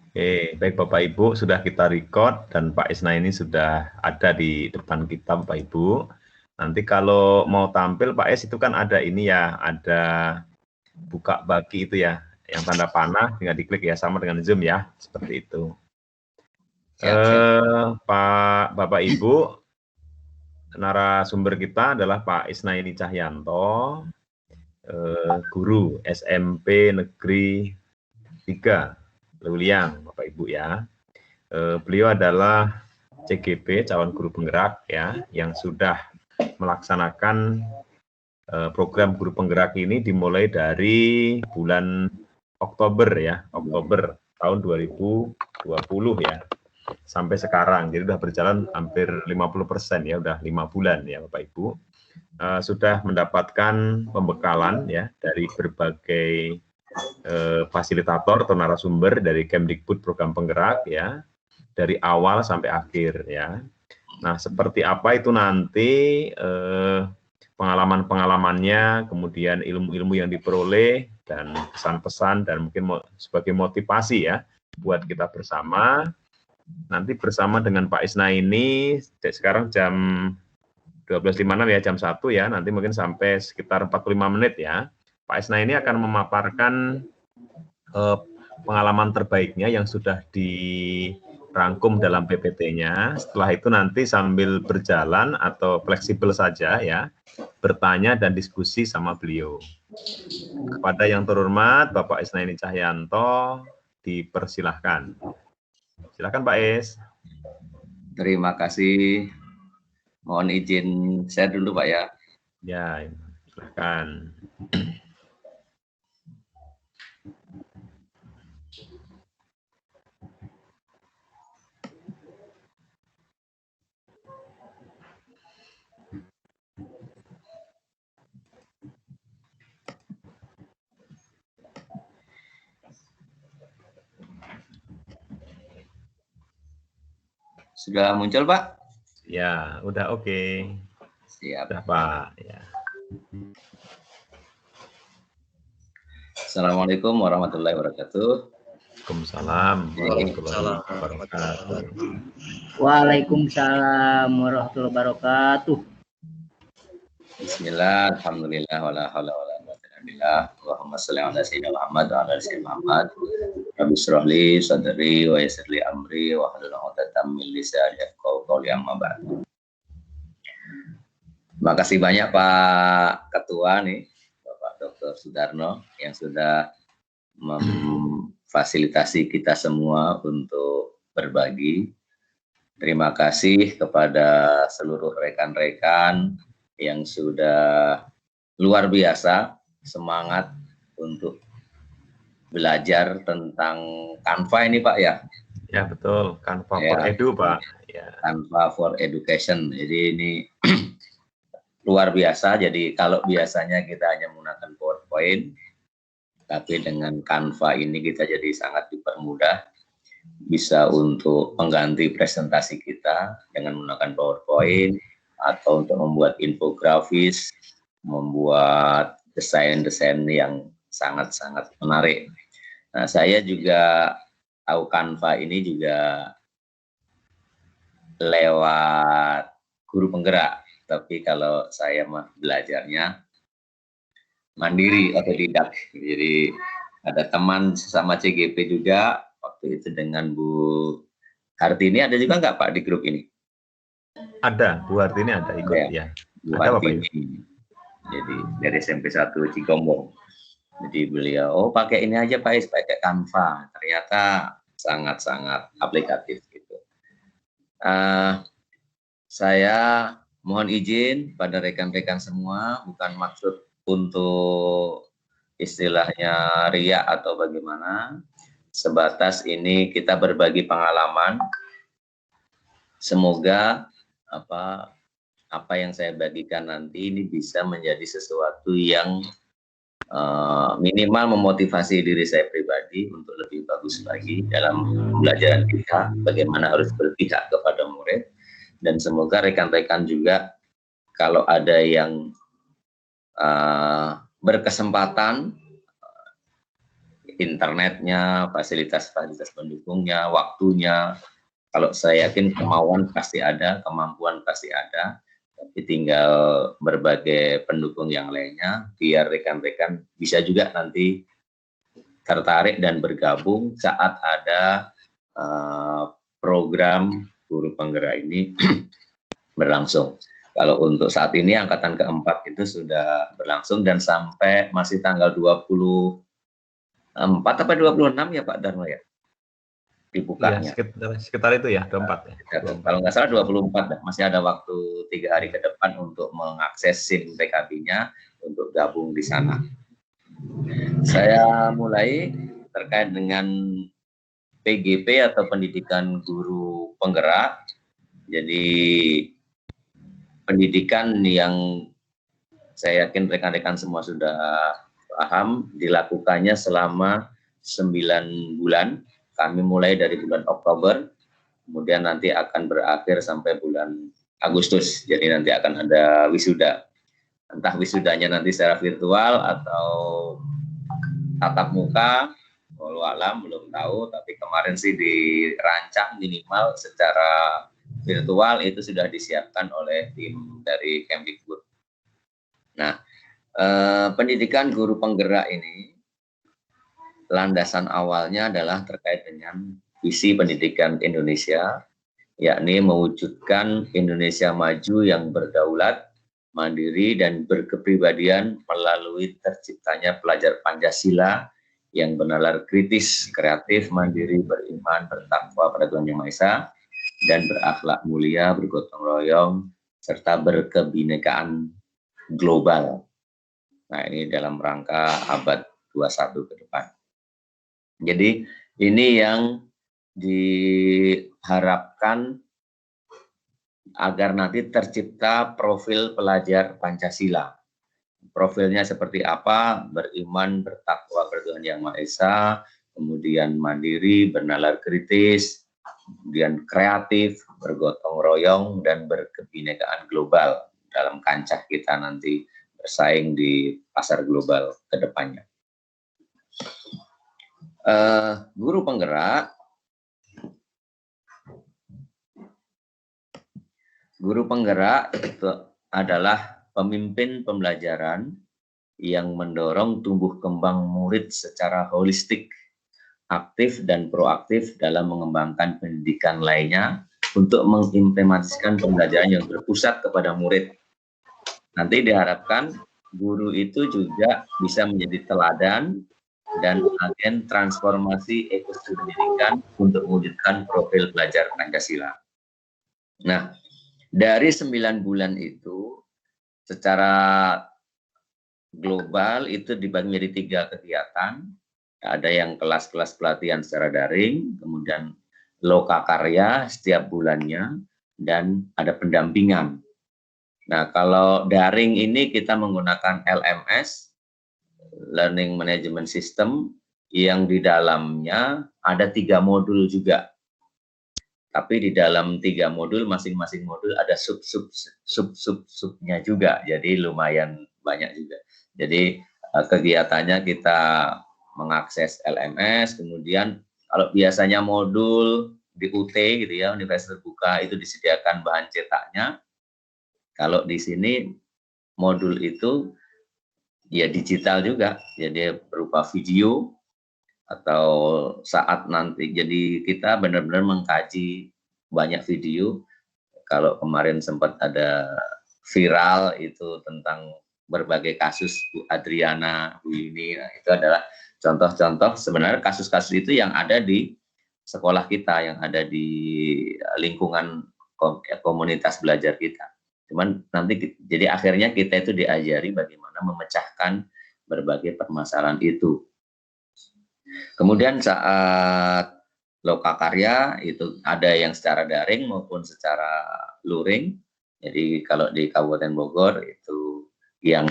Oke, baik Bapak Ibu, sudah kita record dan Pak Isna ini sudah ada di depan kita Bapak Ibu. Nanti kalau mau tampil Pak Es itu kan ada ini ya, ada buka baki itu ya, yang tanda panah tinggal diklik ya, sama dengan Zoom ya, seperti itu. Pak Bapak Ibu, narasumber kita adalah Pak Isnaini Cahyanto, guru SMP Negeri 3 Luliang, Bapak Ibu ya. Beliau adalah CGP, calon guru penggerak ya, yang sudah melaksanakan program guru penggerak ini dimulai dari bulan Oktober ya, Oktober tahun 2020 ya, sampai sekarang. Jadi sudah berjalan hampir 50% ya, udah 5 bulan ya Bapak Ibu. Sudah mendapatkan pembekalan ya dari berbagai fasilitator atau narasumber dari Kemdikbud program penggerak ya, dari awal sampai akhir ya. Nah, seperti apa itu nanti pengalaman-pengalamannya, kemudian ilmu-ilmu yang diperoleh dan pesan-pesan dan mungkin sebagai motivasi ya buat kita bersama. Nanti bersama dengan Pak Isna ini sekarang jam 12.56 ya, jam 1 ya, nanti mungkin sampai sekitar 45 menit ya. Pak Isna ini akan memaparkan pengalaman terbaiknya yang sudah dirangkum dalam PPT-nya. Setelah itu nanti sambil berjalan atau fleksibel saja ya, bertanya dan diskusi sama beliau. Kepada yang terhormat Bapak Isnaini Cahyanto, dipersilahkan. Silakan Pak Is. Terima kasih. Mohon izin saya dulu Pak ya. Ya, silakan. Sudah muncul Pak? Ya, udah oke. Siap. Sudah Pak. Ya. Assalamualaikum warahmatullahi wabarakatuh. Waalaikumsalam warahmatullahi wabarakatuh. Waalaikumsalam warahmatullahi wabarakatuh. Bismillah, alhamdulillah, wala haula wala quwwata illa billah. Allahumma shalli ala sayyidina Muhammad wa ala sayyidina Muhammad. Rabbi shrah li sadri wa yassir li amri wa hlul 'uqdatam min lisani yafqahu qawli, amma ba'du. Terima kasih banyak Pak Ketua nih, Bapak Dr. Sudarno yang sudah memfasilitasi kita semua untuk berbagi. Terima kasih kepada seluruh rekan-rekan yang sudah luar biasa semangat untuk belajar tentang Canva ini Pak ya. Ya betul, Canva for Edu Pak. Ya. Canva for Education. Jadi ini luar biasa. Jadi kalau biasanya kita hanya menggunakan PowerPoint, tapi dengan Canva ini kita jadi sangat dipermudah, bisa untuk mengganti presentasi kita dengan menggunakan PowerPoint, atau untuk membuat infografis, membuat desain-desain yang sangat-sangat menarik. Nah, saya juga tahu Canva ini juga lewat guru penggerak, tapi kalau saya mah belajarnya mandiri atau otodidak. Jadi ada teman sesama CGP juga, waktu itu dengan Bu Hartini, ada juga nggak Pak di grup ini? Ada, Bu Hartini ada ikut ya. Bu Ada Hartini. Jadi dari SMP 1 Cigombong. Jadi beliau, pakai ini aja Pak Is, pakai Canva. Ternyata sangat-sangat aplikatif gitu. Saya mohon izin pada rekan-rekan semua, bukan maksud untuk istilahnya riak atau bagaimana. Sebatas ini kita berbagi pengalaman. Semoga apa yang saya bagikan nanti ini bisa menjadi sesuatu yang minimal memotivasi diri saya pribadi untuk lebih bagus lagi dalam pembelajaran kita, bagaimana harus berpihak kepada murid, dan semoga rekan-rekan juga kalau ada yang berkesempatan internetnya, fasilitas-fasilitas pendukungnya, waktunya. Kalau saya yakin kemauan pasti ada, kemampuan pasti ada, tapi tinggal berbagai pendukung yang lainnya, biar rekan-rekan bisa juga nanti tertarik dan bergabung saat ada program guru penggerak ini berlangsung. Kalau untuk saat ini angkatan keempat itu sudah berlangsung dan sampai masih tanggal 24 apa 26 ya Pak Dharma ya? Dibukanya. Ya, sekitar itu ya, 24 ya. Kalau nggak salah 24 dah. Masih ada waktu 3 hari ke depan untuk mengakses SIM PKB-nya untuk gabung di sana. Saya mulai terkait dengan PGP atau pendidikan guru penggerak. Jadi pendidikan yang saya yakin rekan-rekan semua sudah paham, dilakukannya selama 9 bulan. Kami mulai dari bulan Oktober, kemudian nanti akan berakhir sampai bulan Agustus. Jadi nanti akan ada wisuda. Entah wisudanya nanti secara virtual atau tatap muka, walau alam belum tahu, tapi kemarin sih dirancang minimal secara virtual itu sudah disiapkan oleh tim dari Kemdikbud. Nah, pendidikan guru penggerak ini landasan awalnya adalah terkait dengan visi pendidikan Indonesia, yakni mewujudkan Indonesia maju yang berdaulat, mandiri, dan berkepribadian melalui terciptanya pelajar Pancasila yang benalar kritis, kreatif, mandiri, beriman, bertakwa pada Tuhan Yang Maha Esa, dan berakhlak mulia, bergotong royong, serta berkebinekaan global. Nah, ini dalam rangka abad 21 ke depan. Jadi ini yang diharapkan agar nanti tercipta profil pelajar Pancasila. Profilnya seperti apa? Beriman, bertakwa kepada Tuhan Yang Maha Esa, kemudian mandiri, bernalar kritis, kemudian kreatif, bergotong royong, dan berkebinekaan global dalam kancah kita nanti bersaing di pasar global ke depannya. Guru penggerak itu adalah pemimpin pembelajaran yang mendorong tumbuh kembang murid secara holistik, aktif dan proaktif dalam mengembangkan pendidikan lainnya untuk mengimplementasikan pembelajaran yang berpusat kepada murid. Nanti diharapkan guru itu juga bisa menjadi teladan dan agen transformasi ekosistem pendidikan untuk mewujudkan profil pelajar Pancasila. Nah, dari 9 bulan itu, secara global itu dibagi menjadi 3 kegiatan. Ada yang kelas-kelas pelatihan secara daring, kemudian lokakarya setiap bulannya, dan ada pendampingan. Nah, kalau daring ini kita menggunakan LMS, Learning Management System, yang di dalamnya ada 3 modul juga. Tapi di dalam 3 modul, masing-masing modul ada sub-subnya juga. Jadi lumayan banyak juga. Jadi kegiatannya kita mengakses LMS, kemudian kalau biasanya modul di UT gitu ya, Universitas Terbuka itu disediakan bahan cetaknya. Kalau di sini modul itu ya digital juga, jadi berupa video atau saat nanti. Jadi kita benar-benar mengkaji banyak video. Kalau kemarin sempat ada viral itu tentang berbagai kasus Bu Adriana, Bu ini, nah, itu adalah contoh-contoh sebenarnya kasus-kasus itu yang ada di sekolah kita, yang ada di lingkungan komunitas belajar kita. Cuman nanti jadi akhirnya kita itu diajari bagaimana memecahkan berbagai permasalahan itu. Kemudian saat lokakarya itu ada yang secara daring maupun secara luring. Jadi kalau di Kabupaten Bogor itu yang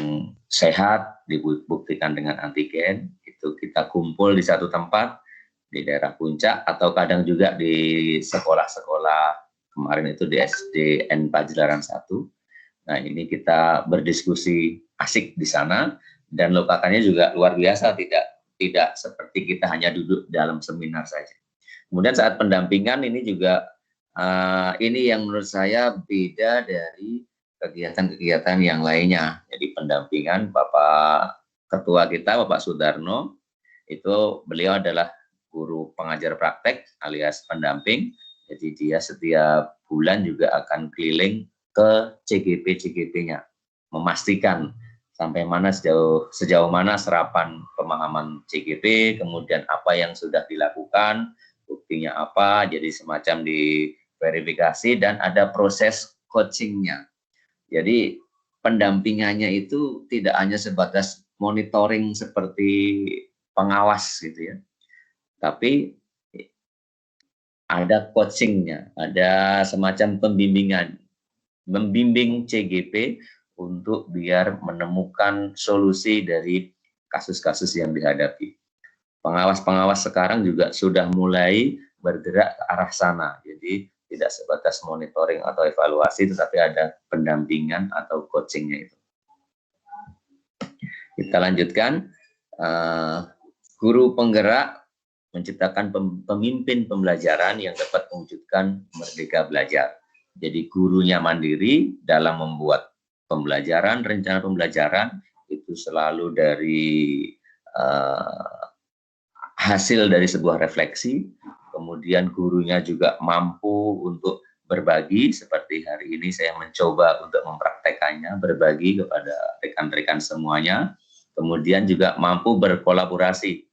sehat dibuktikan dengan antigen, itu kita kumpul di satu tempat di daerah Puncak atau kadang juga di sekolah-sekolah. Kemarin itu di SDN Pajelaran 1. Nah, ini kita berdiskusi asik di sana dan lokakannya juga luar biasa, tidak tidak seperti kita hanya duduk dalam seminar saja. Kemudian saat pendampingan ini juga ini yang menurut saya beda dari kegiatan-kegiatan yang lainnya. Jadi pendampingan Bapak Ketua kita, Bapak Sudarno, itu beliau adalah guru pengajar praktek alias pendamping. Jadi dia setiap bulan juga akan keliling ke CGP-CGP-nya, memastikan sampai mana sejauh mana serapan pemahaman CGP, kemudian apa yang sudah dilakukan, buktinya apa, jadi semacam diverifikasi dan ada proses coachingnya. Jadi pendampingannya itu tidak hanya sebatas monitoring seperti pengawas gitu ya, tapi ada coachingnya, ada semacam pembimbingan, membimbing CGP untuk biar menemukan solusi dari kasus-kasus yang dihadapi. Pengawas-pengawas sekarang juga sudah mulai bergerak ke arah sana, jadi tidak sebatas monitoring atau evaluasi, tetapi ada pendampingan atau coachingnya itu. Kita lanjutkan, guru penggerak menciptakan pemimpin pembelajaran yang dapat mewujudkan merdeka belajar. Jadi gurunya mandiri dalam membuat pembelajaran, rencana pembelajaran itu selalu dari hasil dari sebuah refleksi. Kemudian gurunya juga mampu untuk berbagi, seperti hari ini saya mencoba untuk mempraktekannya, berbagi kepada rekan-rekan semuanya. Kemudian juga mampu berkolaborasi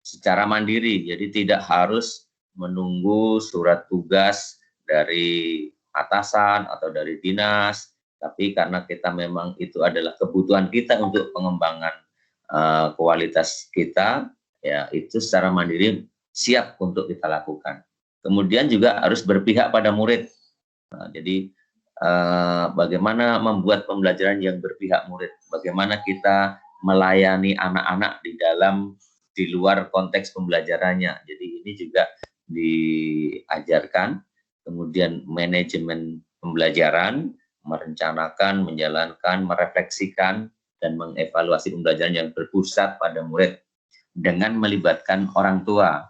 secara mandiri, jadi tidak harus menunggu surat tugas dari atasan atau dari dinas, tapi karena kita memang itu adalah kebutuhan kita untuk pengembangan kualitas kita, ya itu secara mandiri siap untuk kita lakukan. Kemudian juga harus berpihak pada murid. Nah, jadi bagaimana membuat pembelajaran yang berpihak murid, bagaimana kita melayani anak-anak di luar konteks pembelajarannya. Jadi ini juga diajarkan. Kemudian manajemen pembelajaran, merencanakan, menjalankan, merefleksikan, dan mengevaluasi pembelajaran yang berpusat pada murid dengan melibatkan orang tua.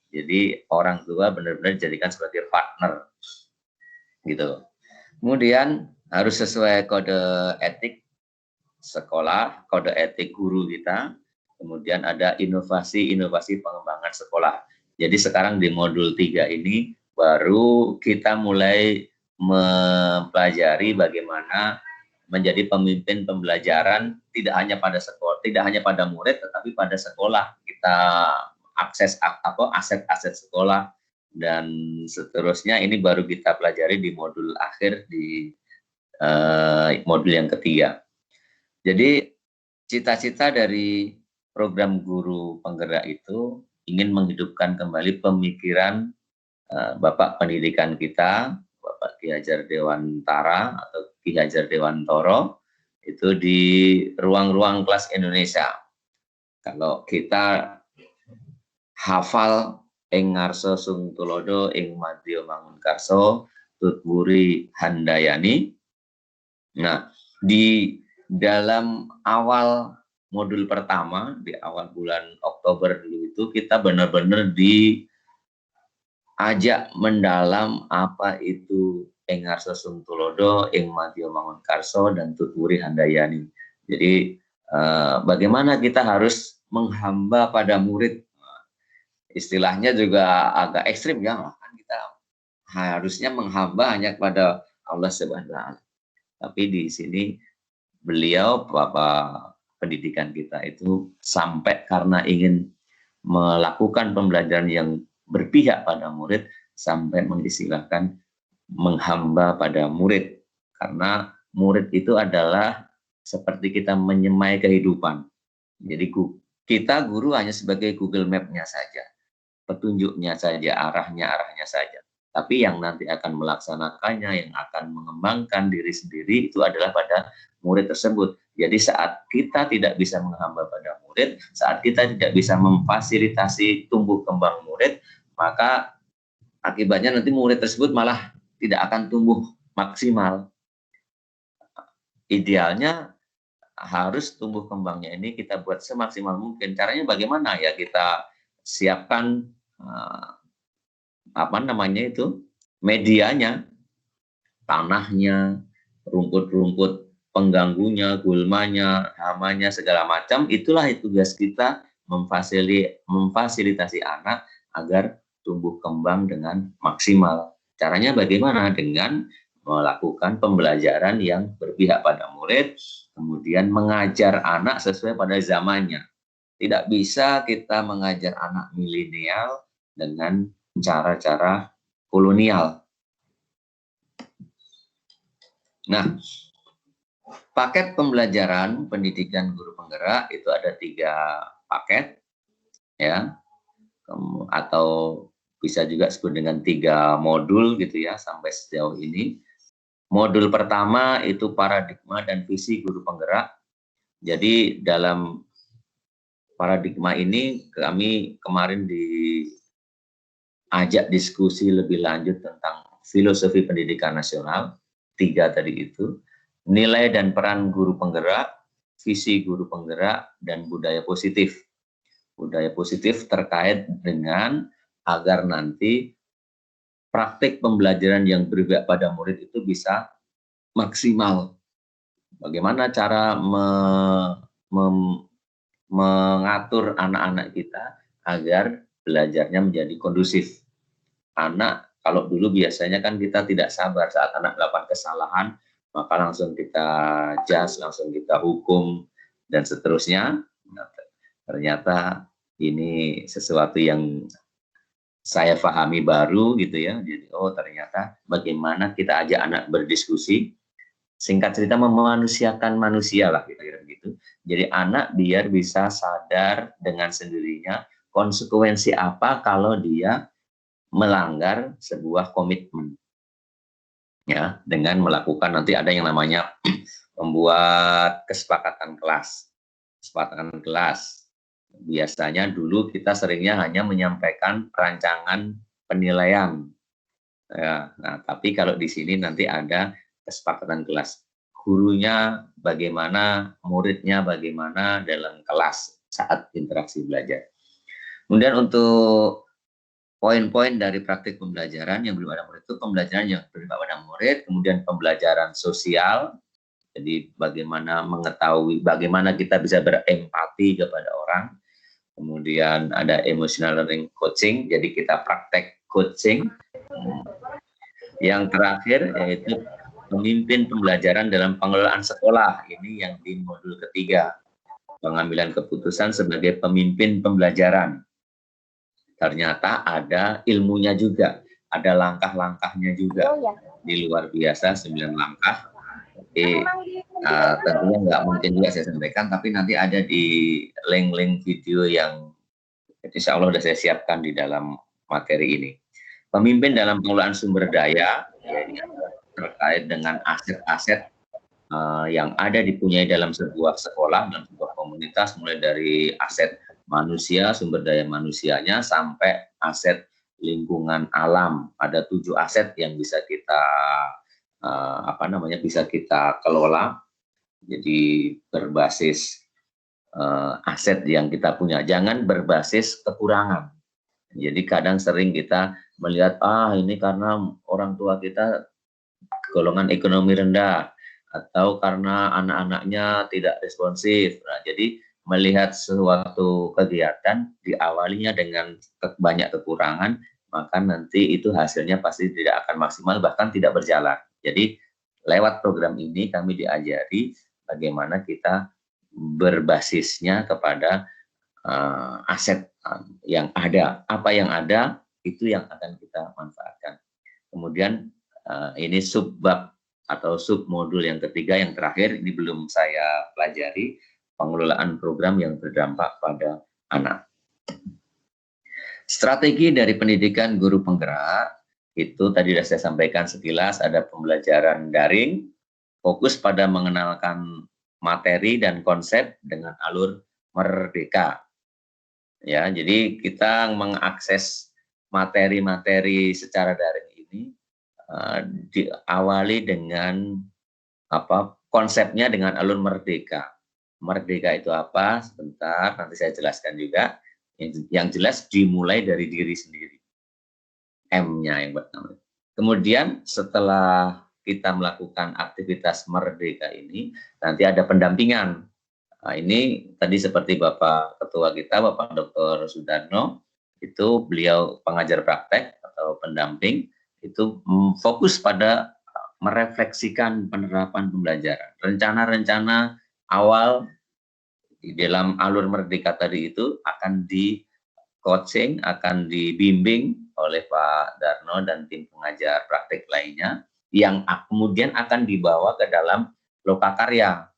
Jadi orang tua benar-benar dijadikan sebagai partner, gitu. Kemudian harus sesuai kode etik sekolah, kode etik guru kita. Kemudian ada inovasi-inovasi pengembangan sekolah. Jadi sekarang di modul 3 ini baru kita mulai mempelajari bagaimana menjadi pemimpin pembelajaran tidak hanya pada sekolah, tidak hanya pada murid, tetapi pada sekolah. Kita akses aset-aset sekolah dan seterusnya ini baru kita pelajari di modul akhir di modul yang ketiga. Jadi cita-cita dari program guru penggerak itu ingin menghidupkan kembali pemikiran Bapak pendidikan kita, Bapak Ki Hajar Dewantara atau Ki Hajar Dewantoro, itu di ruang-ruang kelas Indonesia. Kalau kita hafal ing ngarsa sung tulodo ing madya mangunkarso tutwuri handayani. Nah, di dalam awal modul pertama, di awal bulan Oktober dulu itu, kita benar-benar diajak mendalam apa itu ing ngarsa sung tulodo ing madya mangunkarso dan tutwuri handayani. Jadi bagaimana kita harus menghamba pada murid. Istilahnya juga agak ekstrim ya, kan kita harusnya menghamba hanya kepada Allah Subhanahu wa Ta'ala. Tapi di sini beliau, Bapak pendidikan kita itu sampai karena ingin melakukan pembelajaran yang berpihak pada murid, sampai mengistilahkan menghamba pada murid. Karena murid itu adalah seperti kita menyemai kehidupan. Jadi kita guru hanya sebagai Google Map-nya saja, petunjuknya saja, arahnya saja. Tapi yang nanti akan melaksanakannya, yang akan mengembangkan diri sendiri itu adalah pada murid tersebut. Jadi saat kita tidak bisa menghamba pada murid, saat kita tidak bisa memfasilitasi tumbuh kembang murid, maka akibatnya nanti murid tersebut malah tidak akan tumbuh maksimal. Idealnya harus tumbuh kembangnya ini kita buat semaksimal mungkin. Caranya bagaimana? Ya kita siapkan medianya, tanahnya, rumput-rumput pengganggunya, gulmanya, hamanya, segala macam. Itulah tugas kita memfasilitasi anak agar tumbuh kembang dengan maksimal. Caranya bagaimana? Dengan melakukan pembelajaran yang berpihak pada murid, kemudian mengajar anak sesuai pada zamannya. Tidak bisa kita mengajar anak milenial dengan cara-cara kolonial. Nah, paket pembelajaran pendidikan guru penggerak itu ada 3 paket, ya, atau bisa juga disebut dengan 3 modul gitu ya sampai sejauh ini. Modul pertama itu paradigma dan visi guru penggerak. Jadi dalam paradigma ini kami kemarin diajak diskusi lebih lanjut tentang filosofi pendidikan nasional, 3 tadi itu, nilai dan peran guru penggerak, visi guru penggerak, dan budaya positif. Budaya positif terkait dengan agar nanti praktik pembelajaran yang berpihak pada murid itu bisa maksimal. Bagaimana cara mengatur anak-anak kita agar belajarnya menjadi kondusif. Anak, kalau dulu biasanya kan kita tidak sabar saat anak melakukan kesalahan, maka langsung kita jas, langsung kita hukum, dan seterusnya. Ternyata ini sesuatu yang saya pahami baru gitu ya. Jadi ternyata bagaimana kita ajak anak berdiskusi, singkat cerita memanusiakan manusia lah kira-kira gitu. Jadi anak biar bisa sadar dengan sendirinya konsekuensi apa kalau dia melanggar sebuah komitmen. Ya, dengan melakukan nanti ada yang namanya membuat kesepakatan kelas. Kesepakatan kelas. Biasanya dulu kita seringnya hanya menyampaikan rancangan penilaian. Ya, nah, tapi kalau di sini nanti ada kesepakatan kelas. Gurunya bagaimana, muridnya bagaimana dalam kelas saat interaksi belajar. Kemudian untuk poin-poin dari praktik pembelajaran yang belum ada murid itu pembelajaran yang berpihak pada murid, kemudian pembelajaran sosial, jadi bagaimana mengetahui, bagaimana kita bisa berempati kepada orang. Kemudian ada emotional learning coaching, jadi kita praktek coaching. Yang terakhir yaitu pemimpin pembelajaran dalam pengelolaan sekolah, ini yang di modul ketiga, pengambilan keputusan sebagai pemimpin pembelajaran. Ternyata ada ilmunya juga, ada langkah-langkahnya juga. Di luar biasa 9 langkah. Jadi tentunya nggak mungkin juga saya sampaikan, tapi nanti ada di link-link video yang insya Allah sudah saya siapkan di dalam materi ini. Pemimpin dalam pengelolaan sumber daya, ya, terkait dengan aset-aset yang ada dipunyai dalam sebuah sekolah, dalam sebuah komunitas, mulai dari aset manusia, sumber daya manusianya, sampai aset lingkungan alam. Ada 7 aset yang bisa kita bisa kita kelola. Jadi berbasis aset yang kita punya, jangan berbasis kekurangan. Jadi kadang sering kita melihat ini karena orang tua kita golongan ekonomi rendah, atau karena anak-anaknya tidak responsif. Nah, jadi melihat suatu kegiatan diawalinya dengan banyak kekurangan, maka nanti itu hasilnya pasti tidak akan maksimal, bahkan tidak berjalan. Jadi lewat program ini kami diajari bagaimana kita berbasisnya kepada aset yang ada. Apa yang ada itu yang akan kita manfaatkan. Kemudian ini subbab atau submodul yang ketiga, yang terakhir, ini belum saya pelajari, pengelolaan program yang berdampak pada anak. Strategi dari pendidikan guru penggerak itu tadi sudah saya sampaikan sekilas. Ada pembelajaran daring, fokus pada mengenalkan materi dan konsep dengan alur merdeka. Ya, jadi kita mengakses materi-materi secara daring ini diawali dengan konsepnya dengan alur merdeka. Merdeka itu apa? Sebentar, nanti saya jelaskan juga. Yang jelas dimulai dari diri sendiri. M-nya yang pertama. Kemudian setelah kita melakukan aktivitas merdeka ini, nanti ada pendampingan. Nah, ini tadi seperti Bapak Ketua kita, Bapak Dr. Sudarno, itu beliau pengajar praktek atau pendamping, itu fokus pada merefleksikan penerapan pembelajaran. Rencana-rencana awal di dalam alur merdeka tadi itu akan di coaching, akan dibimbing oleh Pak Darno dan tim pengajar praktek lainnya yang kemudian akan dibawa ke dalam lokakarya.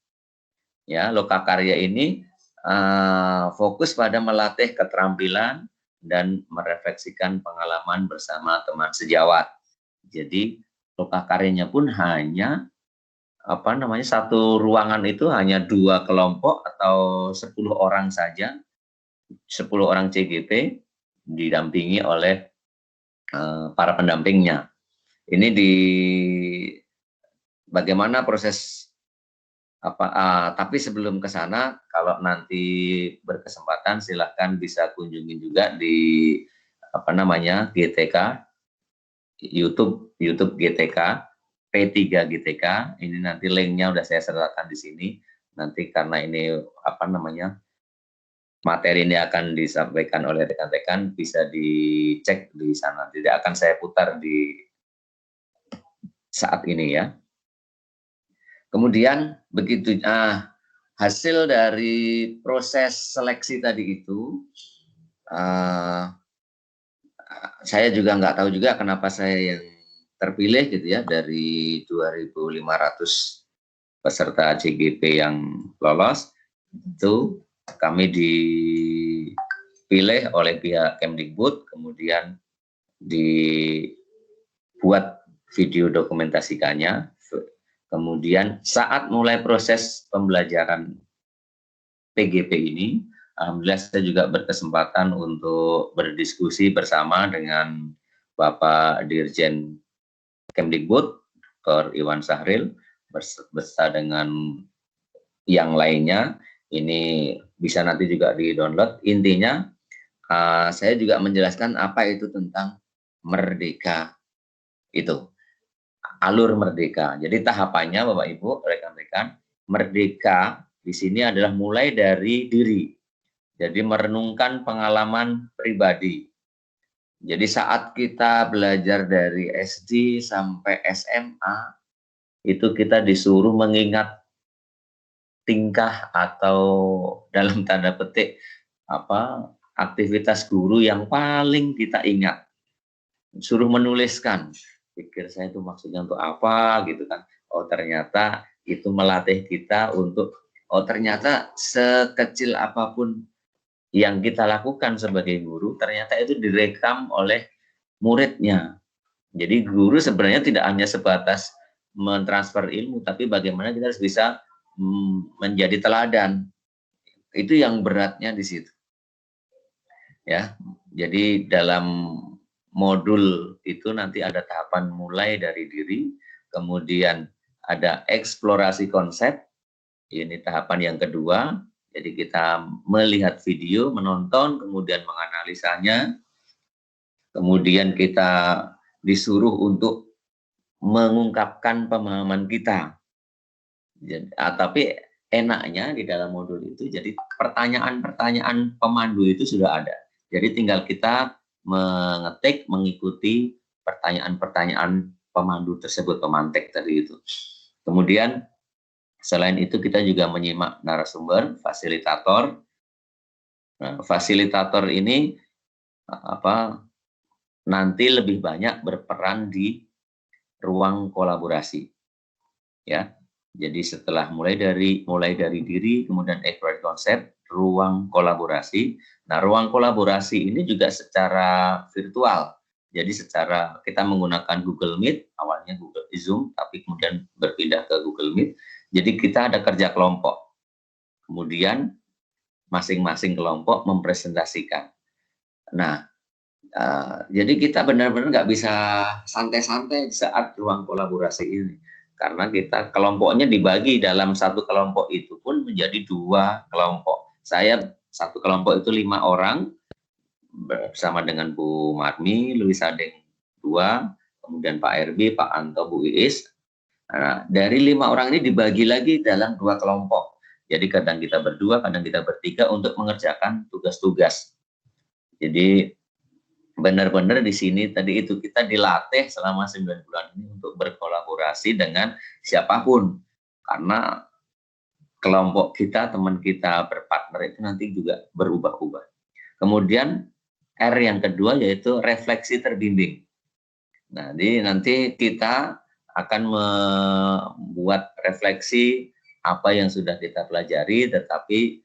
Ya, lokakarya ini fokus pada melatih keterampilan dan merefleksikan pengalaman bersama teman sejawat. Jadi lokakaryanya pun hanya satu ruangan itu hanya 2 kelompok atau 10 orang saja, 10 orang CGP didampingi oleh para pendampingnya. Ini bagaimana proses tapi sebelum ke sana, kalau nanti berkesempatan silahkan bisa kunjungi juga di GTK, YouTube GTK, P3 GTK. Ini nanti linknya udah saya sertakan di sini. Nanti karena ini materi ini akan disampaikan oleh rekan-rekan, bisa dicek di sana. Tidak akan saya putar di saat ini ya. Kemudian begitu hasil dari proses seleksi tadi itu, saya juga nggak tahu juga kenapa saya yang terpilih gitu ya, dari 2.500 peserta CGP yang lolos, itu kami dipilih oleh pihak Kemdikbud, kemudian dibuat video dokumentasikannya. Kemudian saat mulai proses pembelajaran PGP ini, alhamdulillah saya juga berkesempatan untuk berdiskusi bersama dengan Bapak Dirjen Kemdikbud, Dr. Iwan Sahril, beserta dengan yang lainnya. Ini bisa nanti juga di-download. Intinya, saya juga menjelaskan apa itu tentang merdeka itu. Alur merdeka. Jadi tahapannya Bapak Ibu, rekan-rekan, merdeka di sini adalah mulai dari diri. Jadi merenungkan pengalaman pribadi. Jadi saat kita belajar dari SD sampai SMA, itu kita disuruh mengingat tingkah atau dalam tanda petik aktivitas guru yang paling kita ingat. Suruh menuliskan, pikir saya itu maksudnya untuk apa gitu kan. Oh ternyata itu melatih kita untuk, oh ternyata sekecil apapun yang kita lakukan sebagai guru, ternyata itu direkam oleh muridnya. Jadi guru sebenarnya tidak hanya sebatas mentransfer ilmu, tapi bagaimana kita harus bisa menjadi teladan. Itu yang beratnya di situ. Ya, jadi dalam modul itu nanti ada tahapan mulai dari diri, kemudian ada eksplorasi konsep, ini tahapan yang kedua. Jadi kita melihat video, menonton, kemudian menganalisanya, kemudian kita disuruh untuk mengungkapkan pemahaman kita. Jadi, tapi enaknya di dalam modul itu, jadi pertanyaan-pertanyaan pemandu itu sudah ada. Jadi tinggal kita mengetik, mengikuti pertanyaan-pertanyaan pemandu tersebut, pemantek tadi itu. Kemudian selain itu kita juga menyimak narasumber, fasilitator. Nah, fasilitator ini nanti lebih banyak berperan di ruang kolaborasi. Ya. Jadi setelah mulai dari diri, kemudian eksplorasi konsep, ruang kolaborasi. Nah, ruang kolaborasi ini juga secara virtual. Jadi secara kita menggunakan Google Meet, awalnya Google Zoom, tapi kemudian berpindah ke Google Meet. Jadi kita ada kerja kelompok. Kemudian masing-masing kelompok mempresentasikan. Nah, jadi kita benar-benar nggak bisa santai-santai saat ruang kolaborasi ini. karena kita kelompoknya dibagi dalam satu kelompok itu pun menjadi 2 kelompok. Saya satu kelompok itu 5 orang bersama dengan Bu Marmi, Louis Adeng 2, kemudian Pak RB, Pak Anto, Bu Iis. Nah, dari 5 orang ini dibagi lagi dalam 2 kelompok. Jadi kadang kita berdua, kadang kita bertiga untuk mengerjakan tugas-tugas. Jadi benar-benar di sini tadi itu kita dilatih selama 9 bulan ini untuk berkolaborasi dengan siapapun, karena kelompok kita, teman kita berpartner itu nanti juga berubah-ubah. Kemudian R yang kedua yaitu refleksi terbimbing. Nah, jadi nanti kita akan membuat refleksi apa yang sudah kita pelajari, tetapi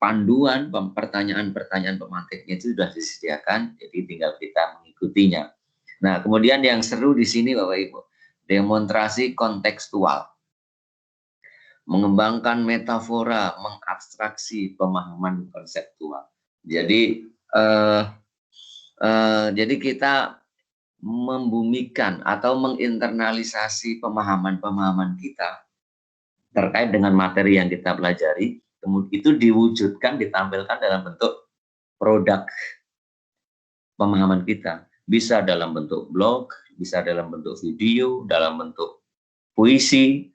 panduan pertanyaan-pertanyaan pemantiknya itu sudah disediakan, jadi tinggal kita mengikutinya. Nah, kemudian yang seru di sini Bapak Ibu, demonstrasi kontekstual. Mengembangkan metafora, mengabstraksi pemahaman konseptual. Jadi kita membumikan atau menginternalisasi pemahaman-pemahaman kita terkait dengan materi yang kita pelajari, kemudian itu diwujudkan, ditampilkan dalam bentuk produk pemahaman kita. Bisa dalam bentuk blog, bisa dalam bentuk video, dalam bentuk puisi,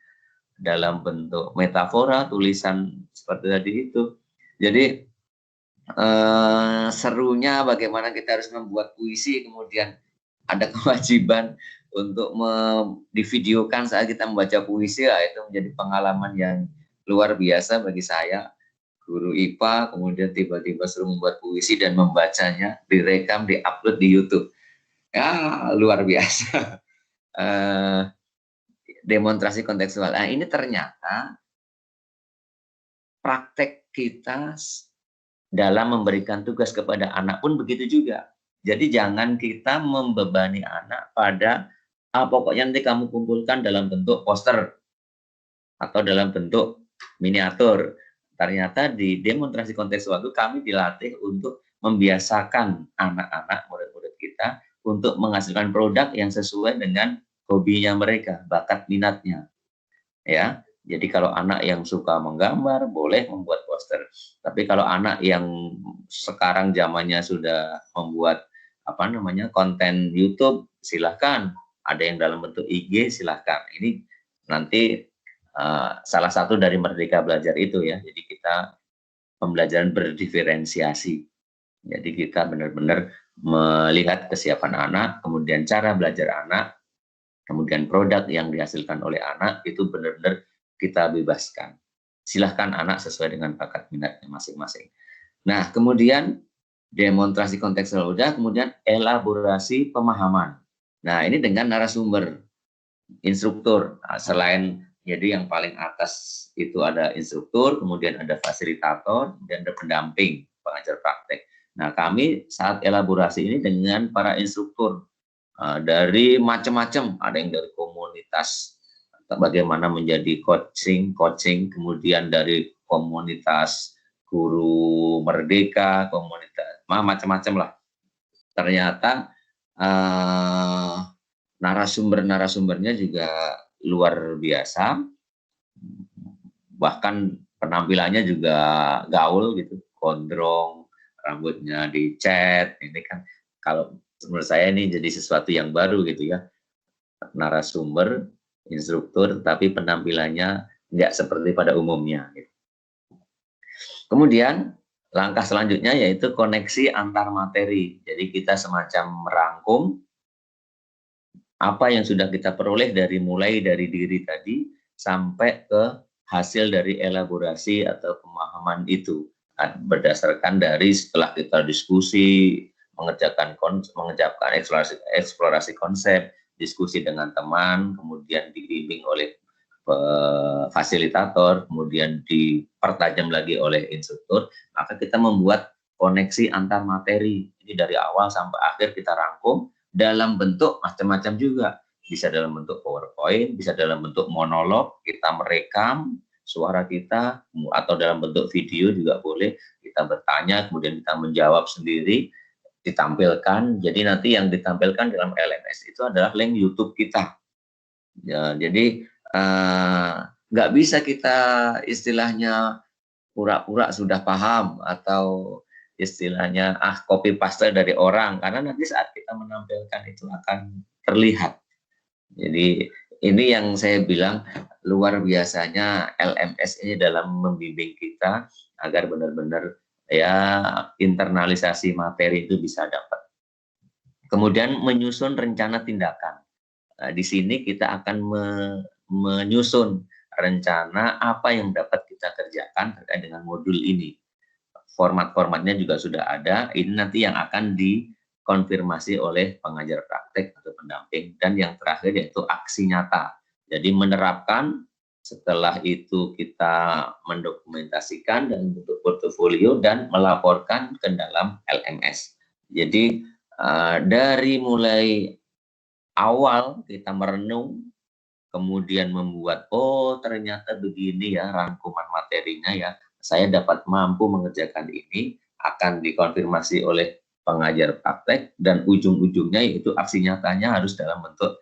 dalam bentuk metafora, tulisan seperti tadi itu. Jadi serunya bagaimana kita harus membuat puisi, kemudian ada kewajiban untuk divideokan saat kita membaca puisi, ya, itu menjadi pengalaman yang luar biasa bagi saya, guru IPA, kemudian tiba-tiba suruh membuat puisi dan membacanya, direkam, diupload di YouTube. Ya, luar biasa. Demonstrasi kontekstual. Nah, ini ternyata praktek kita dalam memberikan tugas kepada anak pun begitu juga. Jadi jangan kita membebani anak pada pokoknya nanti kamu kumpulkan dalam bentuk poster atau dalam bentuk miniatur. Ternyata di demonstrasi kontekstual itu kami dilatih untuk membiasakan anak-anak, murid-murid kita untuk menghasilkan produk yang sesuai dengan hobinya mereka, bakat minatnya. Ya. Jadi kalau anak yang suka menggambar boleh membuat poster. Tapi kalau anak yang sekarang zamannya sudah membuat konten YouTube, silahkan. Ada yang dalam bentuk IG, silahkan. Ini nanti salah satu dari Merdeka Belajar itu ya. Jadi kita pembelajaran berdiferensiasi. Jadi kita benar-benar melihat kesiapan anak, kemudian cara belajar anak, kemudian produk yang dihasilkan oleh anak itu benar-benar kita bebaskan. Silahkan anak sesuai dengan bakat minatnya masing-masing. Nah, kemudian demonstrasi kontekstual udah, kemudian elaborasi pemahaman. Nah, ini dengan narasumber, instruktur. Nah, selain jadi yang paling atas itu ada instruktur, kemudian ada fasilitator, dan ada pendamping pengajar praktek. Nah, kami saat elaborasi ini dengan para instruktur dari macam-macam, ada yang dari komunitas bagaimana menjadi coaching, kemudian dari komunitas guru merdeka, komunitas macam-macam lah. Ternyata narasumbernya juga luar biasa, bahkan penampilannya juga gaul gitu, gondrong, rambutnya dicat. Ini kan kalau menurut saya ini jadi sesuatu yang baru gitu ya, narasumber, instruktur, tapi penampilannya nggak seperti pada umumnya. Gitu. Kemudian langkah selanjutnya yaitu koneksi antar materi. Jadi kita semacam merangkum apa yang sudah kita peroleh mulai dari diri tadi sampai ke hasil dari elaborasi atau pemahaman itu. Berdasarkan dari setelah kita diskusi, mengerjakan eksplorasi konsep, diskusi dengan teman, kemudian dibimbing oleh fasilitator, kemudian dipertajam lagi oleh instruktur, maka kita membuat koneksi antar materi. Jadi dari awal sampai akhir kita rangkum dalam bentuk macam-macam juga. Bisa dalam bentuk PowerPoint, bisa dalam bentuk monolog, kita merekam suara kita, atau dalam bentuk video juga boleh, kita bertanya, kemudian kita menjawab sendiri, ditampilkan. Jadi nanti yang ditampilkan dalam LMS itu adalah link YouTube kita. Ya, jadi nggak bisa kita istilahnya pura-pura sudah paham atau istilahnya copy paste dari orang, karena nanti saat kita menampilkan itu akan terlihat. Jadi ini yang saya bilang luar biasanya LMS ini dalam membimbing kita agar benar-benar ya internalisasi materi itu bisa dapat. Kemudian menyusun rencana tindakan. Nah, di sini kita akan menyusun rencana apa yang dapat kita kerjakan terkait dengan modul ini. Format-formatnya juga sudah ada. Ini nanti yang akan dikonfirmasi oleh pengajar praktek atau pendamping. Dan yang terakhir yaitu aksi nyata. Jadi menerapkan, setelah itu kita mendokumentasikan dan bentuk portofolio dan melaporkan ke dalam LMS. Jadi dari mulai awal kita merenung, kemudian membuat, oh ternyata begini ya rangkuman materinya ya, saya dapat mampu mengerjakan ini, akan dikonfirmasi oleh pengajar praktek, dan ujung-ujungnya yaitu aksi nyatanya harus dalam bentuk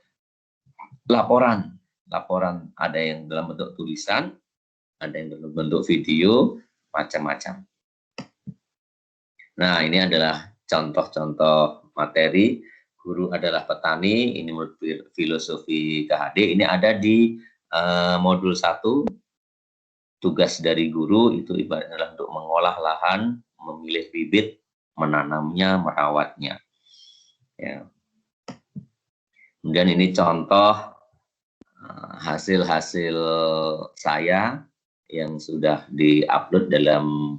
laporan. Laporan ada yang dalam bentuk tulisan, ada yang dalam bentuk video, macam-macam. Nah, ini adalah contoh-contoh materi. Guru adalah petani, ini menurut filosofi KHD, ini ada di modul 1, tugas dari guru itu ibaratnya untuk mengolah lahan, memilih bibit, menanamnya, merawatnya. Ya. Kemudian ini contoh hasil-hasil saya yang sudah diupload dalam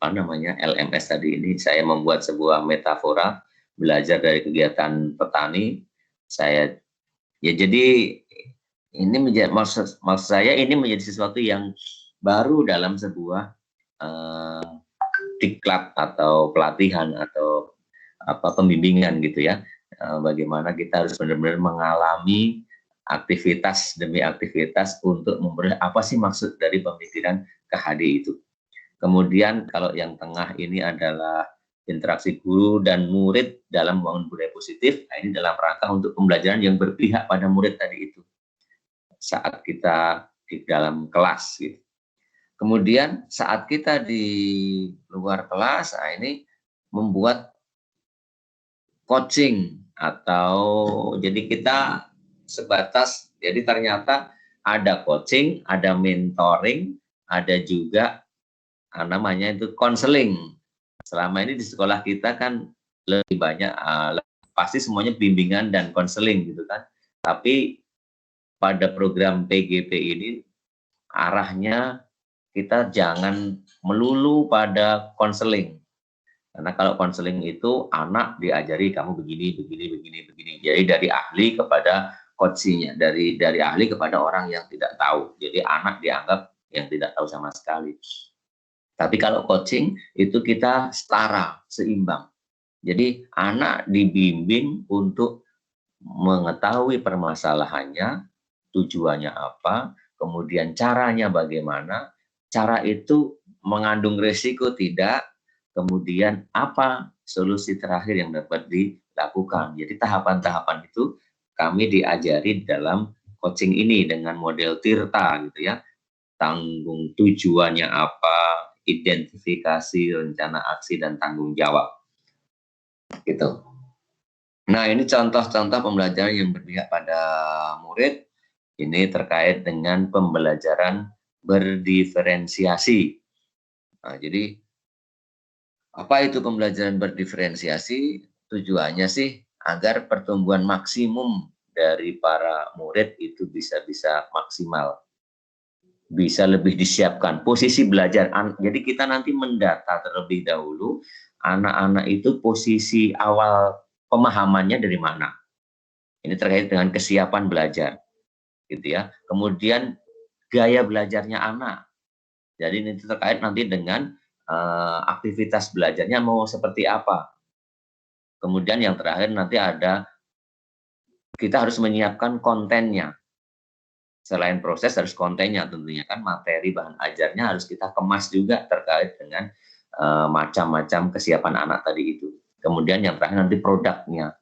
LMS tadi ini. Saya membuat sebuah metafora belajar dari kegiatan petani. Saya jadi ini maksud saya ini menjadi sesuatu yang baru dalam sebuah diklat atau pelatihan atau pembimbingan gitu ya. Bagaimana kita harus benar-benar mengalami aktivitas demi aktivitas untuk memperoleh apa sih maksud dari pemikiran KHD itu. Kemudian kalau yang tengah ini adalah interaksi guru dan murid dalam membangun budaya positif. Nah, ini dalam rangka untuk pembelajaran yang berpihak pada murid tadi itu saat kita di dalam kelas gitu. Kemudian saat kita di luar kelas, nah ini membuat coaching atau jadi kita sebatas, jadi ternyata ada coaching, ada mentoring, ada juga namanya itu konseling. Selama ini di sekolah kita kan lebih banyak pasti semuanya bimbingan dan konseling gitu kan. Tapi pada program PGP ini arahnya kita jangan melulu pada konseling. Karena kalau konseling itu anak diajari kamu begini, begini, begini, begini. Jadi dari ahli kepada coachingnya, dari ahli kepada orang yang tidak tahu. Jadi anak dianggap yang tidak tahu sama sekali. Tapi kalau coaching itu kita setara, seimbang. Jadi anak dibimbing untuk mengetahui permasalahannya, tujuannya apa, kemudian caranya bagaimana, cara itu mengandung risiko tidak, kemudian apa solusi terakhir yang dapat dilakukan. Jadi tahapan-tahapan itu kami diajari dalam coaching ini dengan model Tirta gitu ya. Tanggung tujuannya apa, identifikasi, rencana aksi, dan tanggung jawab. Gitu. Nah, ini contoh-contoh pembelajaran yang berpihak pada murid. Ini terkait dengan pembelajaran berdiferensiasi. Nah, jadi apa itu pembelajaran berdiferensiasi? Tujuannya sih agar pertumbuhan maksimum dari para murid itu bisa maksimal. Bisa lebih disiapkan posisi belajar. Jadi kita nanti mendata terlebih dahulu anak-anak itu posisi awal pemahamannya dari mana. Ini terkait dengan kesiapan belajar, gitu ya. Kemudian gaya belajarnya anak. Jadi ini terkait nanti dengan aktivitas belajarnya mau seperti apa. Kemudian yang terakhir nanti ada kita harus menyiapkan kontennya. Selain proses harus kontennya tentunya kan, materi bahan ajarnya harus kita kemas juga terkait dengan macam-macam kesiapan anak tadi itu. Kemudian yang terakhir nanti produknya.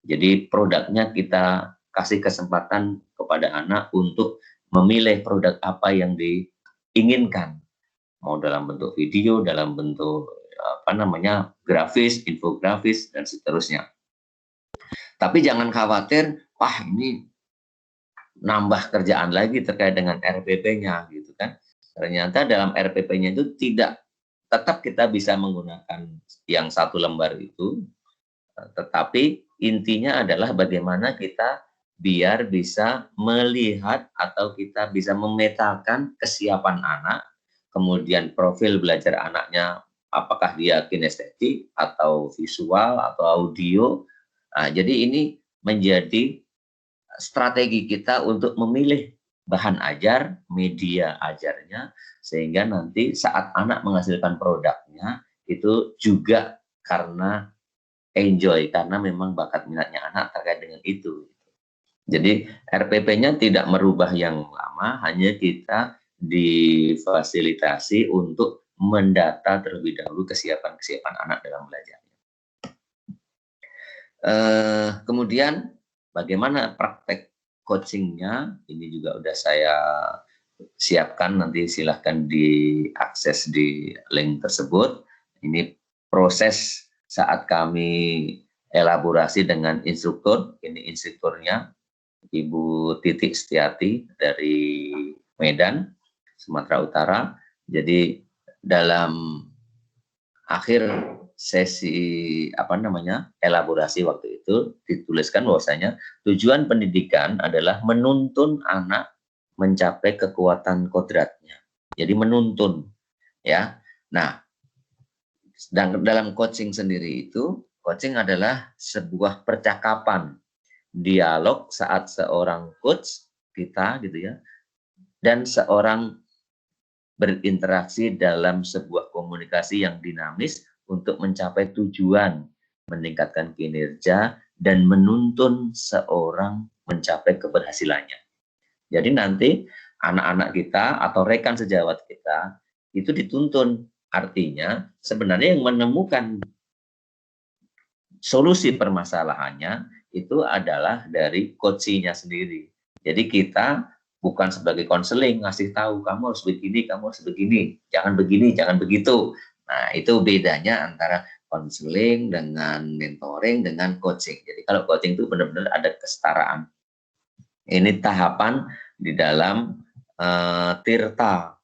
Jadi produknya kita kasih kesempatan kepada anak untuk memilih produk apa yang diinginkan, mau dalam bentuk video, dalam bentuk grafis, infografis, dan seterusnya. Tapi jangan khawatir, wah ini nambah kerjaan lagi terkait dengan RPP-nya gitu kan. Ternyata dalam RPP-nya itu tetap kita bisa menggunakan yang 1 lembar itu, tetapi intinya adalah bagaimana kita biar bisa melihat atau kita bisa memetakan kesiapan anak, kemudian profil belajar anaknya, apakah dia kinestetik atau visual atau audio. Nah, jadi ini menjadi strategi kita untuk memilih bahan ajar, media ajarnya, sehingga nanti saat anak menghasilkan produknya itu juga karena enjoy, karena memang bakat minatnya anak terkait dengan itu. Jadi RPP-nya tidak merubah yang lama, hanya kita difasilitasi untuk mendata terlebih dahulu kesiapan anak dalam belajarnya. Kemudian bagaimana praktek coachingnya, ini juga udah saya siapkan, nanti silahkan diakses di link tersebut. Ini proses saat kami elaborasi dengan instruktur, ini instrukturnya Ibu Titik Setiati dari Medan, Sumatera Utara. Jadi dalam akhir sesi elaborasi waktu itu dituliskan bahwasanya tujuan pendidikan adalah menuntun anak mencapai kekuatan kodratnya. Jadi menuntun, ya. Nah, dalam coaching sendiri itu, coaching adalah sebuah percakapan, dialog saat seorang coach kita gitu ya, dan seorang berinteraksi dalam sebuah komunikasi yang dinamis untuk mencapai tujuan, meningkatkan kinerja, dan menuntun seorang mencapai keberhasilannya. Jadi nanti anak-anak kita atau rekan sejawat kita itu dituntun, artinya sebenarnya yang menemukan solusi permasalahannya itu adalah dari coaching-nya sendiri. Jadi kita bukan sebagai konseling ngasih tahu kamu harus begini, kamu harus begini, jangan begini, jangan begitu. Nah, itu bedanya antara konseling dengan mentoring dengan coaching. Jadi kalau coaching itu benar-benar ada kesetaraan. Ini tahapan di dalam Tirta.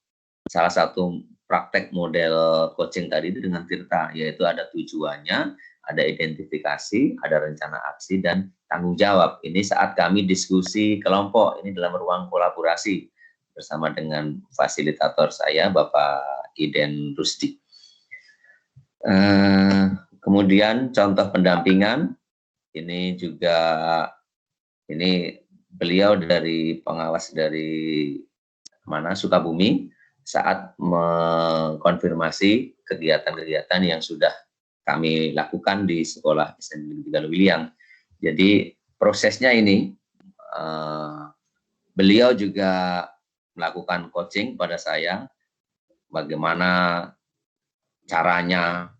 Salah satu praktek model coaching tadi itu dengan Tirta, yaitu ada tujuannya, ada identifikasi, ada rencana aksi, dan tanggung jawab. Ini saat kami diskusi kelompok, ini dalam ruang kolaborasi bersama dengan fasilitator saya, Bapak Iden Rusdi. Kemudian contoh pendampingan, ini juga beliau dari pengawas dari Sukabumi, saat mengkonfirmasi kegiatan-kegiatan yang sudah kami lakukan di sekolah SMP Negeri Wiliang. Jadi prosesnya ini beliau juga melakukan coaching pada saya, bagaimana caranya.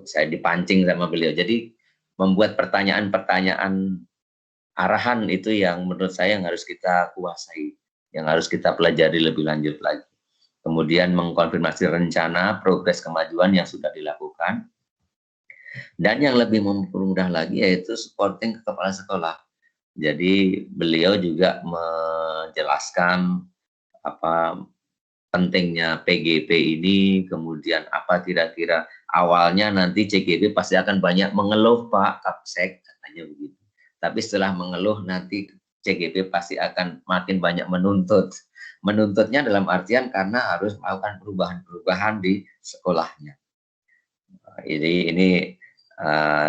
Saya dipancing sama beliau. Jadi membuat pertanyaan-pertanyaan arahan itu yang menurut saya yang harus kita kuasai, yang harus kita pelajari lebih lanjut lagi. Kemudian mengkonfirmasi rencana progres kemajuan yang sudah dilakukan. Dan yang lebih mempermudah lagi yaitu supporting ke kepala sekolah. Jadi beliau juga menjelaskan apa pentingnya PGP ini, kemudian apa kira-kira awalnya nanti CGP pasti akan banyak mengeluh Pak Kapsek, katanya begitu. Tapi setelah mengeluh nanti CGP pasti akan makin banyak menuntut. Menuntutnya dalam artian karena harus melakukan perubahan-perubahan di sekolahnya. Ini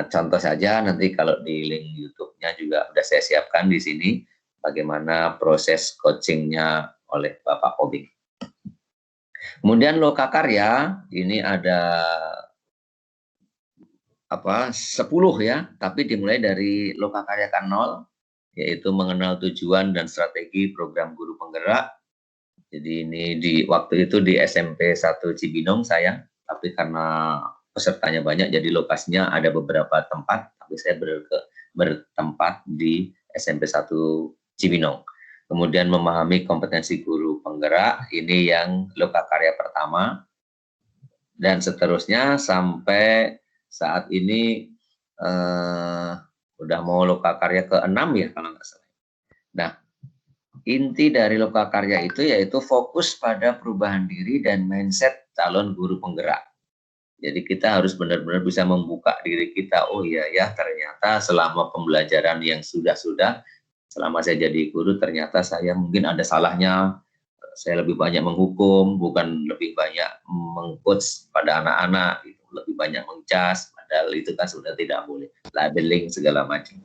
contoh saja, nanti kalau di link YouTube-nya juga sudah saya siapkan di sini bagaimana proses coachingnya oleh Bapak Obing. Kemudian lokakarya ini ada 10 ya, tapi dimulai dari lokakarya K0, yaitu mengenal tujuan dan strategi program guru penggerak. Jadi ini waktu itu di SMP 1 Cibinong saya, tapi karena pesertanya banyak jadi lokasinya ada beberapa tempat, tapi saya bertempat di SMP 1 Cibinong. Kemudian memahami kompetensi guru penggerak, ini yang lokakarya pertama, dan seterusnya sampai saat ini udah mau lokakarya ke-6 ya kalau nggak salah. Nah, inti dari lokakarya itu yaitu fokus pada perubahan diri dan mindset calon guru penggerak. Jadi kita harus benar-benar bisa membuka diri kita, oh iya ya ternyata selama pembelajaran yang sudah-sudah, selama saya jadi guru ternyata saya mungkin ada salahnya, saya lebih banyak menghukum, bukan lebih banyak meng-coach pada anak-anak, gitu. Lebih banyak mengcas, padahal itu kan sudah tidak boleh, labeling segala macam.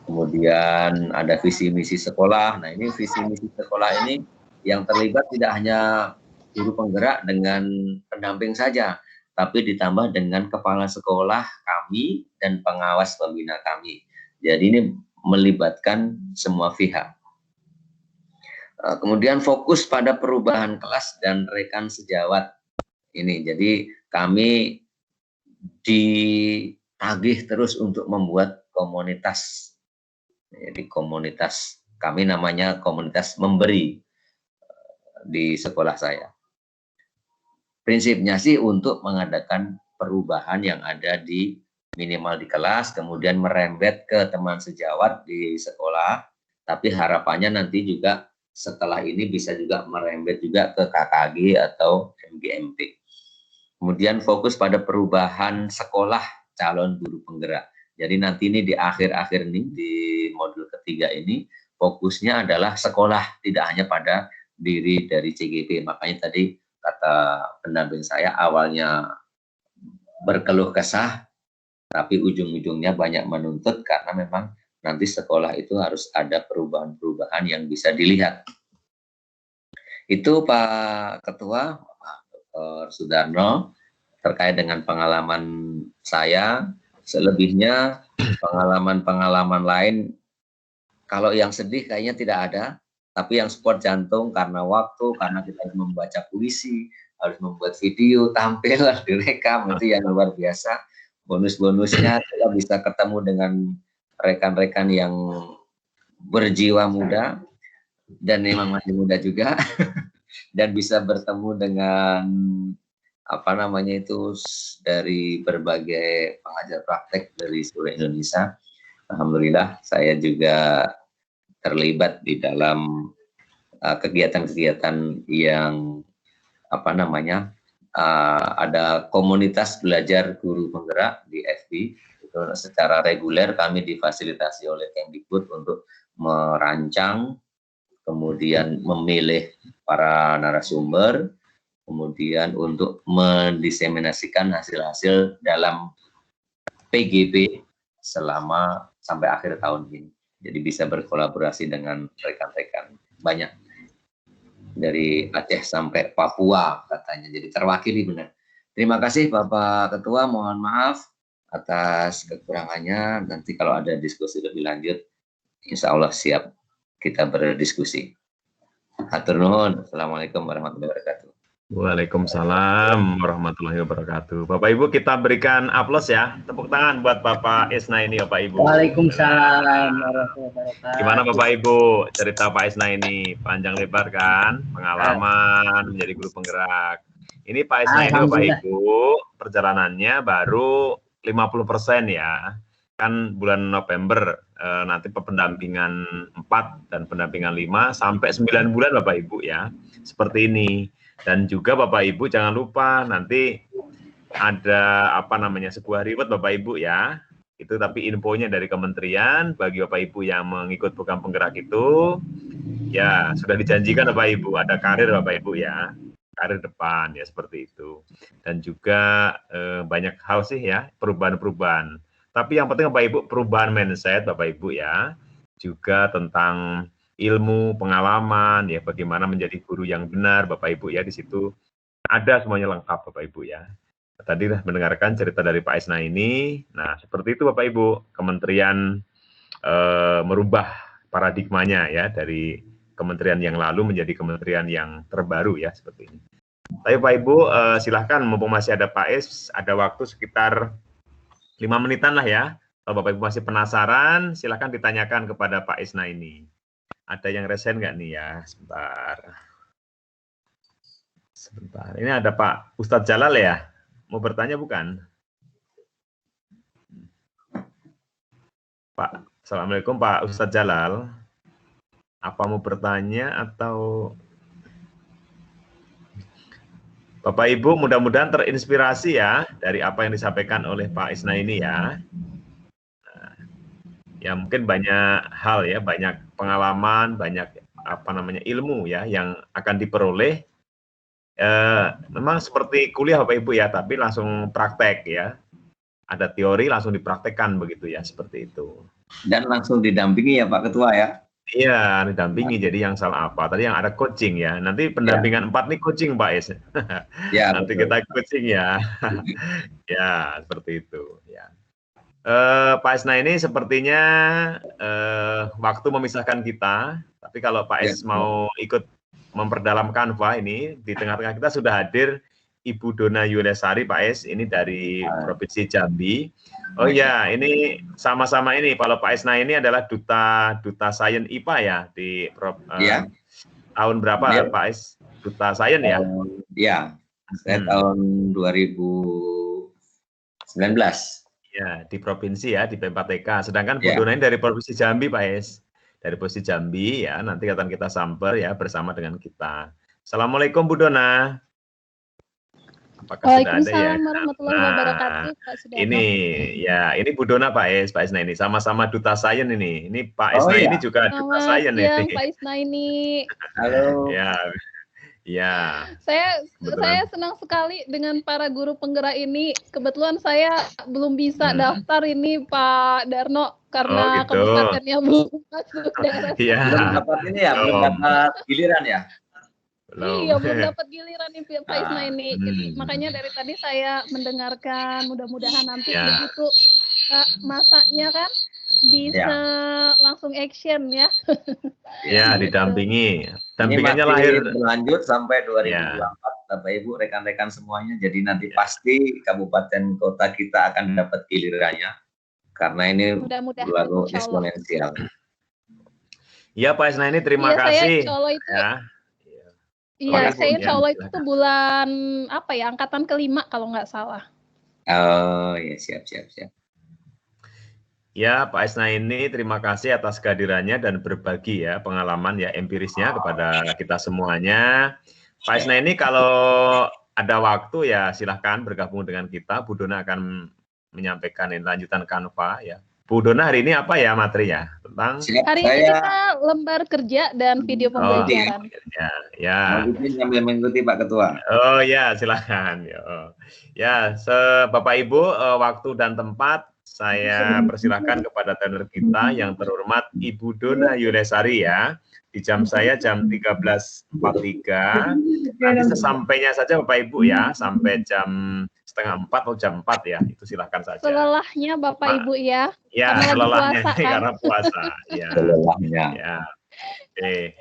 Kemudian ada visi misi sekolah. Nah ini visi misi sekolah ini yang terlibat tidak hanya guru penggerak dengan pendamping saja, tapi ditambah dengan kepala sekolah kami dan pengawas pembina kami. Jadi ini melibatkan semua pihak. Kemudian fokus pada perubahan kelas dan rekan sejawat ini. Jadi kami ditagih terus untuk membuat komunitas. Jadi komunitas kami namanya komunitas memberi di sekolah saya. Prinsipnya sih untuk mengadakan perubahan yang ada di minimal di kelas, kemudian merembet ke teman sejawat di sekolah, tapi harapannya nanti juga setelah ini bisa juga merembet juga ke KKG atau MGMP. Kemudian fokus pada perubahan sekolah calon guru penggerak. Jadi nanti ini di akhir-akhir ini, di modul ketiga ini, fokusnya adalah sekolah, tidak hanya pada diri dari CGP. Makanya tadi kata pendamping saya awalnya berkeluh kesah, tapi ujung-ujungnya banyak menuntut karena memang nanti sekolah itu harus ada perubahan-perubahan yang bisa dilihat. Itu Pak Ketua, Pak Dr. Sudarno, terkait dengan pengalaman saya. Selebihnya pengalaman-pengalaman lain, kalau yang sedih kayaknya tidak ada. Tapi yang sport jantung karena waktu, karena kita harus membaca puisi, harus membuat video, tampil, direkam, itu yang luar biasa. Bonus-bonusnya kita bisa ketemu dengan rekan-rekan yang berjiwa muda, dan memang masih muda juga, dan bisa bertemu dengan apa namanya itu dari berbagai pengajar praktek dari seluruh Indonesia. Alhamdulillah saya juga terlibat di dalam kegiatan-kegiatan yang apa namanya ada komunitas belajar guru penggerak di FB. Itu secara reguler kami difasilitasi oleh Kemdikbud untuk merancang, kemudian memilih para narasumber, kemudian untuk mendiseminasikan hasil-hasil dalam PGP selama sampai akhir tahun ini. Jadi bisa berkolaborasi dengan rekan-rekan banyak dari Aceh sampai Papua katanya. Jadi terwakili benar. Terima kasih Bapak Ketua, mohon maaf atas kekurangannya. Nanti kalau ada diskusi lebih lanjut, insya Allah siap kita berdiskusi. Hatur nuhun. Assalamualaikum warahmatullahi wabarakatuh. Waalaikumsalam warahmatullahi wabarakatuh. Bapak Ibu kita berikan aplaus ya. Tepuk tangan buat Bapak Isna ini Bapak Ibu. Waalaikumsalam warahmatullahi wabarakatuh. Gimana Bapak Ibu cerita Pak Isna ini? Panjang lebar kan? Pengalaman menjadi guru penggerak. Ini Pak Isna ini Bapak Ibu perjalanannya baru 50% ya. Kan bulan November nanti pendampingan 4 dan pendampingan 5 sampai 9 bulan Bapak Ibu ya. Seperti ini. Dan juga Bapak Ibu jangan lupa nanti ada apa namanya sebuah reward Bapak Ibu ya. Itu tapi infonya dari kementerian bagi Bapak Ibu yang mengikut program penggerak itu ya sudah dijanjikan Bapak Ibu ada karir Bapak Ibu ya. Karir depan ya seperti itu. Dan juga banyak hal sih ya perubahan-perubahan. Tapi yang penting Bapak Ibu perubahan mindset Bapak Ibu ya. Juga tentang ilmu, pengalaman, ya bagaimana menjadi guru yang benar, Bapak Ibu ya di situ ada semuanya lengkap Bapak Ibu ya. Tadi mendengarkan cerita dari Pak Isna ini, nah seperti itu Bapak Ibu, kementerian merubah paradigmanya ya dari kementerian yang lalu menjadi kementerian yang terbaru ya seperti ini. Tapi Bapak Ibu silahkan mumpung masih ada Pak Is, ada waktu sekitar 5 menitan lah ya, Kalau Bapak Ibu masih penasaran, silakan ditanyakan kepada Pak Isna ini. Ada yang resen nggak nih ya? Sebentar. Sebentar. Ini ada Pak Ustadz Jalal ya? Mau bertanya bukan? Pak, Assalamualaikum Pak Ustadz Jalal. Apa mau bertanya atau Bapak Ibu mudah-mudahan terinspirasi ya dari apa yang disampaikan oleh Pak Isna ini ya. Ya mungkin banyak hal ya, banyak pengalaman, banyak apa namanya ilmu ya yang akan diperoleh. Memang seperti kuliah Bapak Ibu ya, tapi langsung praktek ya. Ada teori langsung dipraktekkan begitu ya, seperti itu. Dan langsung didampingi ya Pak Ketua ya. Iya, didampingi. Jadi yang salah apa? Tadi yang ada coaching ya. Nanti pendampingan 4 nih coaching Pak Is. Ya, Nanti betul. kita coaching ya. Ya, seperti itu ya. Pak Isna ini sepertinya waktu memisahkan kita, tapi kalau Pak Is mau ikut memperdalam Canva ini, di tengah-tengah kita sudah hadir Ibu Dona Yulesari Pak Is, ini dari Provinsi Jambi. Oh ya, ini sama-sama ini, kalau Pak Isna ini adalah Duta Sains IPA ya, di tahun berapa Pak Is? Duta Sains ya? Iya, saya tahun 2019. Ya, di provinsi ya, di P4TK. Sedangkan Bu Dona ini dari Provinsi Jambi, Pak Es. Dari Provinsi Jambi ya, nanti akan kita samper ya bersama dengan kita. Assalamualaikum Bu Dona. Apakah sudah ada ya? Warahmatullahi wabarakatuh, Pak Sudarno. Ini ya, ini Bu Dona Pak Es, Pak Isna ini sama-sama Duta Sains ini. Ini Pak Isna ini juga Duta Sains ini. Pak Isna ini. Halo. Ya. Ya. Saya senang sekali dengan para guru penggerak ini. Kebetulan saya belum bisa daftar ini Pak Darno karena kabupatennya belum masuk daerah. Iya. Belum dapat ini ya, belum dapat giliran ya. Iya, belum dapat giliran nih Pak Isna ini. Jadi makanya dari tadi saya mendengarkan, mudah-mudahan nanti begitu masaknya kan bisa langsung action ya. Ya, didampingi. Dampingannya lahir berlanjut sampai 2024 Bapak Ibu rekan-rekan semuanya. Jadi nanti pasti kabupaten kota kita akan dapat gilirannya karena ini luar eksponensial. Iya Pak Isna ini terima kasih. Iya, saya insya Allah itu bulan apa ya, angkatan ke-5 kalau nggak salah. Oh ya, siap. Ya, Pak Isna ini terima kasih atas kehadirannya dan berbagi ya pengalaman ya empirisnya kepada kita semuanya. Pak Isna ini kalau ada waktu ya silahkan bergabung dengan kita. Bu Dona akan menyampaikan lanjutan Canva ya. Bu Dona hari ini apa ya materinya tentang? Hari ini kita lembar kerja dan video pembelajaran. Ya. Sambil mengikuti Pak Ketua. Oh ya, silakan. Ya, Bapak Ibu, waktu dan tempat saya persilahkan kepada tenor kita yang terhormat Ibu Dona Yulesari ya. Di jam saya jam 13.43. Nanti sesampainya saja Bapak Ibu ya, sampai jam 3:30 atau jam 4 ya. Itu silahkan saja. Selelahnya Bapak Ibu ya. Ya, selelahnya karena puasa. Ya. Selelahnya. Ya. Oke.